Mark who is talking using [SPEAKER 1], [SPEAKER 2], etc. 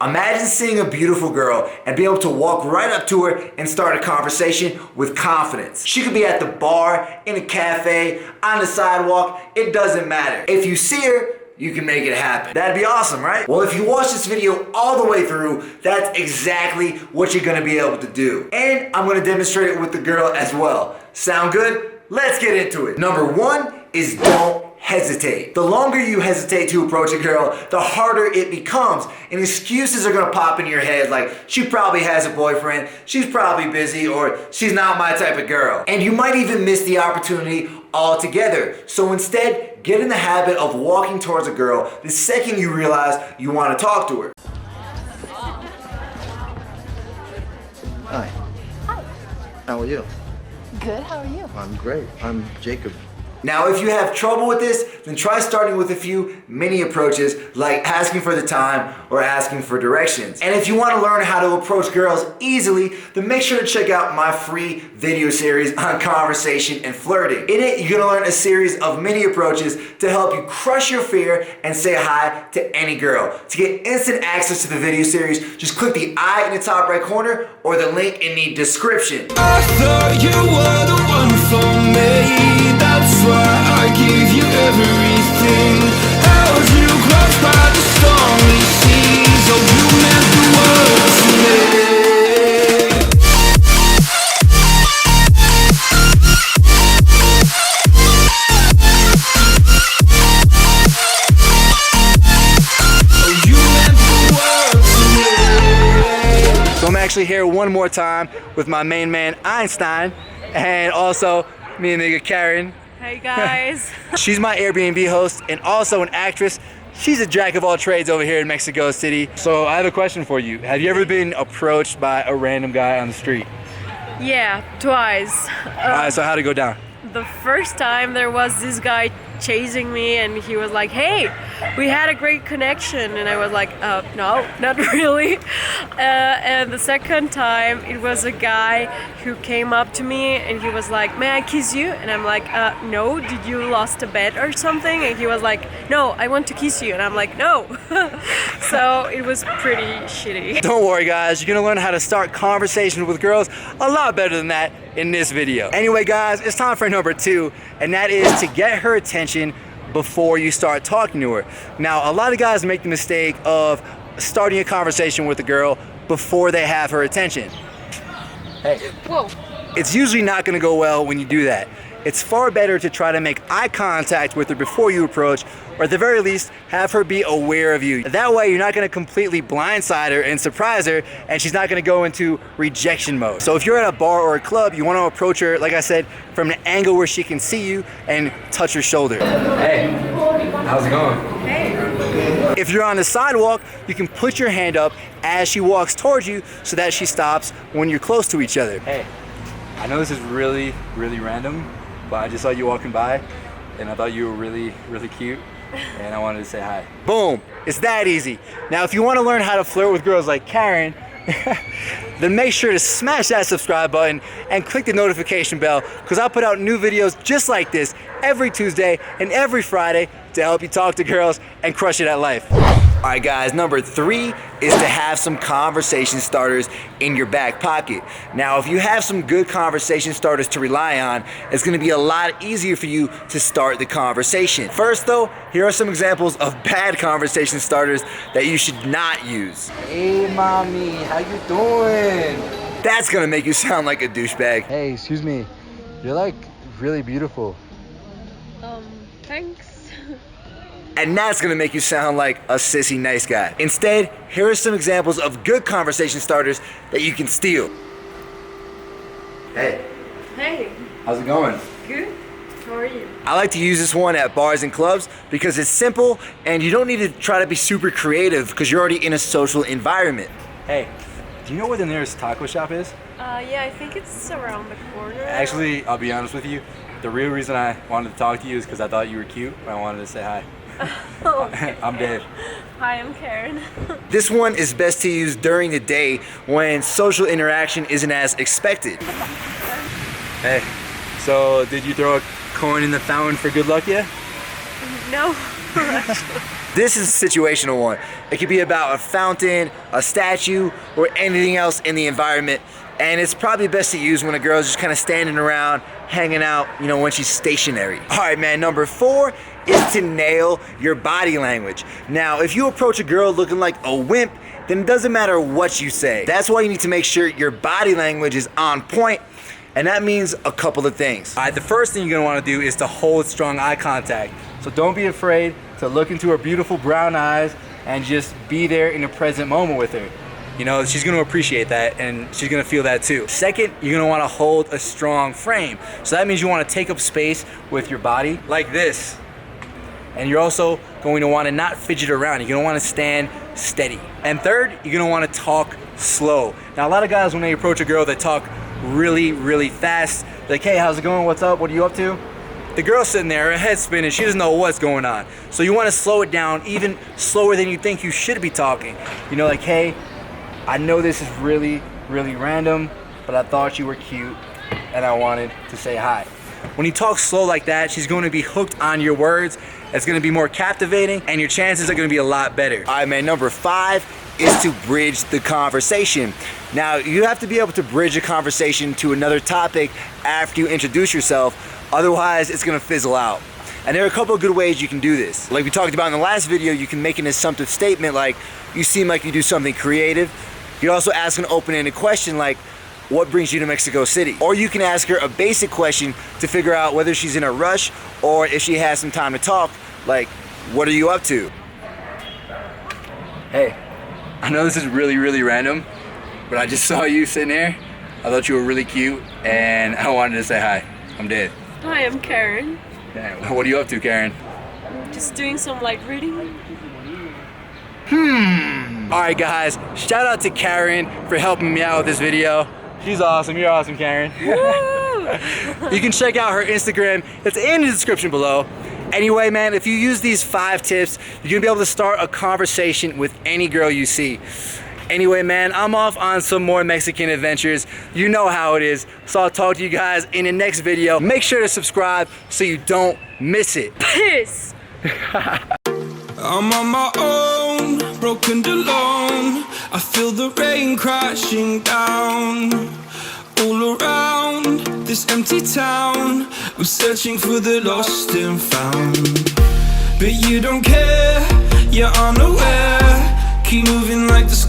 [SPEAKER 1] Imagine seeing a beautiful girl and being able to walk right up to her and start a conversation with confidence. She could be at the bar, in a cafe, on the sidewalk, it doesn't matter. If you see her, you can make it happen. That'd be awesome, right? Well, if you watch this video all the way through, that's exactly what you're gonna be able to do. And I'm gonna demonstrate it with the girl as well. Sound good? Let's get into it. Number one is don't hesitate. The longer you hesitate to approach a girl, the harder it becomes. And excuses are gonna pop in your head like, she probably has a boyfriend, she's probably busy, or she's not my type of girl. And you might even miss the opportunity altogether. So instead, get in the habit of walking towards a girl the second you realize you wanna talk to her.
[SPEAKER 2] Hi.
[SPEAKER 3] Hi.
[SPEAKER 2] How are you?
[SPEAKER 3] Good, how are you?
[SPEAKER 2] I'm great. I'm Jacob.
[SPEAKER 1] Now, if you have trouble with this, then try starting with a few mini approaches like asking for the time or asking for directions. And if you want to learn how to approach girls easily, then make sure to check out my free video series on conversation and flirting. In it, you're gonna learn a series of mini approaches to help you crush your fear and say hi to any girl. To get instant access to the video series, just click the I in the top right corner or the link in the description.
[SPEAKER 4] I thought you were the one for me. That's why I gave you everything. Held you close by the stormy seas. Oh, you meant the world to me. Oh, you meant the world to me.
[SPEAKER 1] So I'm actually here one more time with my main man Einstein and also me and nigga Karen.
[SPEAKER 3] Hey guys.
[SPEAKER 1] She's my Airbnb host and also an actress. She's a jack of all trades over here in Mexico City. So I have a question for you. Have you ever been approached by a random guy on the street?
[SPEAKER 3] Yeah, twice.
[SPEAKER 1] Alright, so how'd it go down?
[SPEAKER 3] The first time there was this guy chasing me and he was like, hey, we had a great connection. And I was like, no, not really. And the second time it was a guy who came up to me and he was like, may I kiss you? And I'm like, no, did you lost a bet or something? And he was like, no, I want to kiss you. And I'm like, no. So it was pretty shitty.
[SPEAKER 1] Don't worry guys, you're gonna learn how to start conversations with girls a lot better than that in this video. Anyway guys, it's time for number two, and that is to get her attention before you start talking to her. Now, a lot of guys make the mistake of starting a conversation with a girl before they have her attention. Hey.
[SPEAKER 3] Whoa.
[SPEAKER 1] It's usually not gonna go well when you do that. It's far better to try to make eye contact with her before you approach, or at the very least, have her be aware of you. That way, you're not gonna completely blindside her and surprise her, and she's not gonna go into rejection mode. So if you're at a bar or a club, you wanna approach her, like I said, from an angle where she can see you and touch her shoulder. Hey, how's it going?
[SPEAKER 3] Hey.
[SPEAKER 1] If you're on the sidewalk, you can put your hand up as she walks towards you so that she stops when you're close to each other.
[SPEAKER 5] Hey, I know this is really random, but I just saw you walking by and I thought you were really cute and I wanted to say hi.
[SPEAKER 1] Boom, it's that easy. Now, if you want to learn how to flirt with girls like Karen, then make sure to smash that subscribe button and click the notification bell, because I put out new videos just like this every Tuesday and every Friday to help you talk to girls and crush it at life. All right guys, number three is to have some conversation starters in your back pocket. Now, if you have some good conversation starters to rely on, it's gonna be a lot easier for you to start the conversation. First though, here are some examples of bad conversation starters that you should not use.
[SPEAKER 5] Hey mommy, how you doing?
[SPEAKER 1] That's gonna make you sound like a douchebag.
[SPEAKER 5] Hey, excuse me, you're like really beautiful.
[SPEAKER 3] Thanks.
[SPEAKER 1] And that's gonna make you sound like a sissy nice guy. Instead, here are some examples of good conversation starters that you can steal. Hey.
[SPEAKER 3] Hey,
[SPEAKER 5] How's it going?
[SPEAKER 3] good. How are you?
[SPEAKER 1] I like to use this one at bars and clubs because it's simple and you don't need to try to be super creative because you're already in a social environment.
[SPEAKER 5] Hey, do you know where the nearest taco shop is?
[SPEAKER 3] Yeah, I think it's around the corner.
[SPEAKER 5] Actually, I'll be honest with you, the real reason I wanted to talk to you is because I thought you were cute and I wanted to say hi.
[SPEAKER 3] Okay.
[SPEAKER 5] I'm Dave.
[SPEAKER 3] Hi, I'm Karen.
[SPEAKER 1] This one is best to use during the day when social interaction isn't as expected.
[SPEAKER 5] Hey, so did you throw a coin in the fountain for good luck yet?
[SPEAKER 3] No.
[SPEAKER 1] This is a situational one. It could be about a fountain, a statue, or anything else in the environment. And it's probably best to use when a girl's just kind of standing around, hanging out, you know, when she's stationary. All right, man, number 4 is to nail your body language. Now, if you approach a girl looking like a wimp, then it doesn't matter what you say. That's why you need to make sure your body language is on point, and that means a couple of things.
[SPEAKER 5] All right, the first thing you're gonna wanna do is to hold strong eye contact. So don't be afraid to look into her beautiful brown eyes and just be there in the present moment with her. You know, she's gonna appreciate that and she's gonna feel that too. Second, you're gonna wanna hold a strong frame. So that means you wanna take up space with your body like this. And you're also going to wanna not fidget around. You're gonna wanna stand steady. And third, you're gonna wanna talk slow. Now, a lot of guys, when they approach a girl, they talk really, really fast. Like, hey, how's it going? What's up? What are you up to? The girl's sitting there, her head's spinning, she doesn't know what's going on. So you wanna slow it down even slower than you think you should be talking. You know, like, hey, I know this is really, really random, but I thought you were cute and I wanted to say hi. When you talk slow like that, she's going to be hooked on your words. It's going to be more captivating and your chances are going to be a lot better.
[SPEAKER 1] All right, man, number 5 is to bridge the conversation. Now, you have to be able to bridge a conversation to another topic after you introduce yourself. Otherwise, it's going to fizzle out. And there are a couple of good ways you can do this. Like we talked about in the last video, you can make an assumptive statement like, you seem like you do something creative. You can also ask an open-ended question like, what brings you to Mexico City? Or you can ask her a basic question to figure out whether she's in a rush or if she has some time to talk, like, what are you up to?
[SPEAKER 5] Hey, I know this is really, really random, but I just saw you sitting there. I thought you were really cute and I wanted to say hi. I'm Dave.
[SPEAKER 3] Hi, I'm Karen.
[SPEAKER 5] Yeah, what are you up to, Karen?
[SPEAKER 3] Just doing some light reading.
[SPEAKER 5] All right, guys, shout out to Karen for helping me out with this video. She's awesome. You're awesome, Karen. You can check out her Instagram. It's in the description below. Anyway, man, if you use these 5 tips, you're gonna be able to start a conversation with any girl you see. Anyway, man, I'm off on some more Mexican adventures. You know how it is. So I'll talk to you guys in the next video. Make sure to subscribe so you don't miss it.
[SPEAKER 3] Peace.
[SPEAKER 4] I'm on my own, broken and alone. I feel the rain crashing down all around this empty town. I'm searching for the lost and found, but you don't care, you're unaware. Keep moving like the sky.